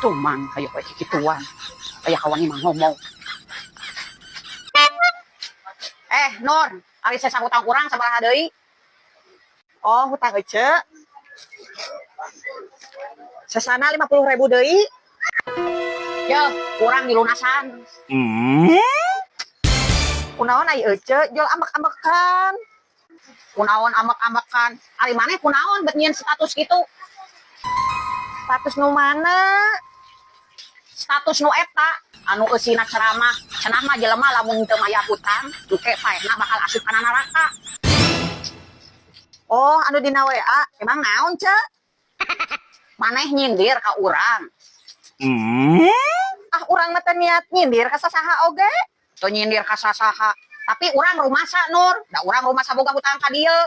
Cuman kayak kikituan. Kayak kawan mah ngomong. Nur, ari saya hutang kurang sabaraha deui? Oh, hutang ece. Sesana 50.000 deui. Yo, kurang dilunasan. Kunaon ai ece, jol ambek-ambekan. Kunaon ambek-ambekan. Ari maneh kunaon bet nyieun status kitu? Status nu mana? Status nu eta anu eusina ceramah mah jelema lamun teu maya hutang engke paena bakal asup kana neraka. Oh, anu dina WA emang naon cek? Maneh nyindir ka urang. Ah, urang mah teu niat nyindir ka sasaha oge. Teu nyindir ka sasaha, tapi urang rumasa Nur, da urang rumasa boga hutang ka dieu.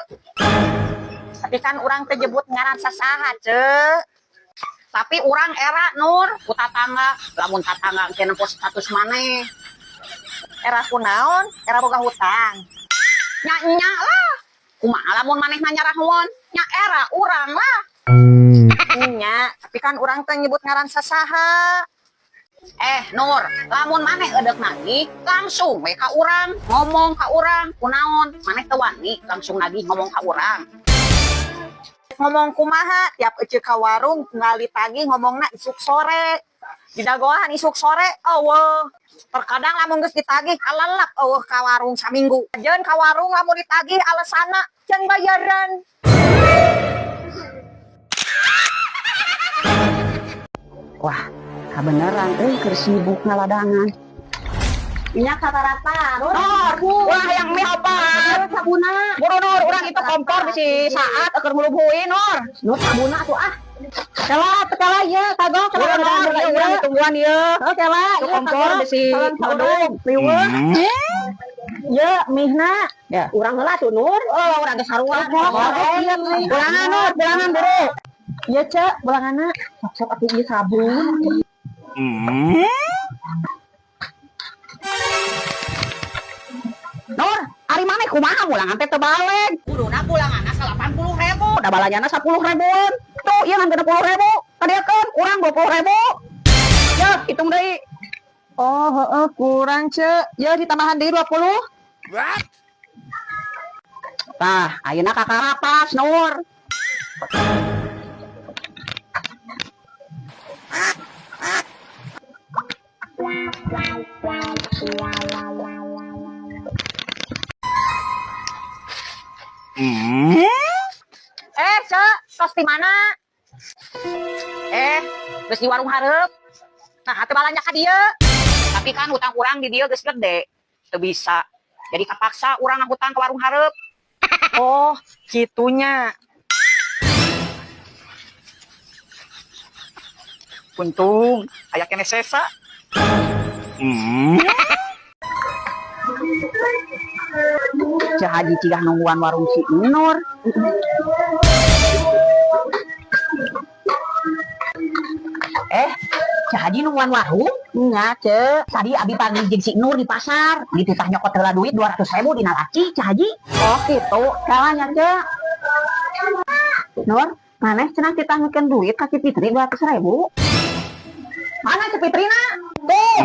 Tapi kan urang teu nyebut ngaran sasaha cek. Tapi orang era Nur ku tatangga lamun tatangga engke nempo status maneh era kunaon era boga hutang nya lah kumaha lamun maneh nanya rahon nya era urang lah nya tapi kan urang teh nyebut ngaran sasaha Nur lamun maneh eudeuh nagih langsung we ka urang ngomong ka urang kunaon maneh teu wani langsung nagih ngomong ka urang ngomong kumaha tiap ece ka warung tinggal ditagih ngomongna isuk sore di dagohan isuk sore eueuh terkadang lamun geus ditagih kalelak eueuh ka warung saminggu jeung ka warung lamun ditagih alesana can bayaran. Wah beneran keur sibuk ngaladangan minyak rata-rata Nur, wah yang mie apa? Sabuna buru Nur, urang itu kompor bisi saat keur mulubhui Nur sabuna tuh ah Kela ya, kagok kela urang tungguan ieu oh kela itu kompor bisi modong liweuh ya mihna ya urang heula tuh Nur oh urang geus sarua bulangan Nur bulangan buru ya cek bulanganna sok atuh ieu sabun Nur, ari maneh kumaha mulangan teh teu balen? Kuduna pulanganna 80.000, da balanyana 10.000-an. Tuh, ieu ngan 60.000. Kadiekeun urang 20.000. Ya, hitung deui. Oh, heeh, kurang, Cek. Ya ditambahan deui 20. What? Tah, ayeuna kakarapas, Nur. Cek, tos di mana? Geus di warung hareup. Nah, atuh balanja ka dieu. Tapi kan hutang urang di dieu geus gede. Teu bisa. Jadi kapaksa urang ngahutang ke warung hareup. Oh, kitunya. Untung aya keneh sesa. Cah Haji cigah nungguan warung si Nur. Cah Haji nungguan warung? Nya, Cek. Tadi abi pagi jeung si Nur di pasar. Gitu tah nyokot heula duit 200.000 dina laci, Cah Haji. Oh, kitu. Kalanya, Cek. Nur, maneh cenah ditangkeun duit ka Fitri 200.000. Mana Fitrina? Tuh.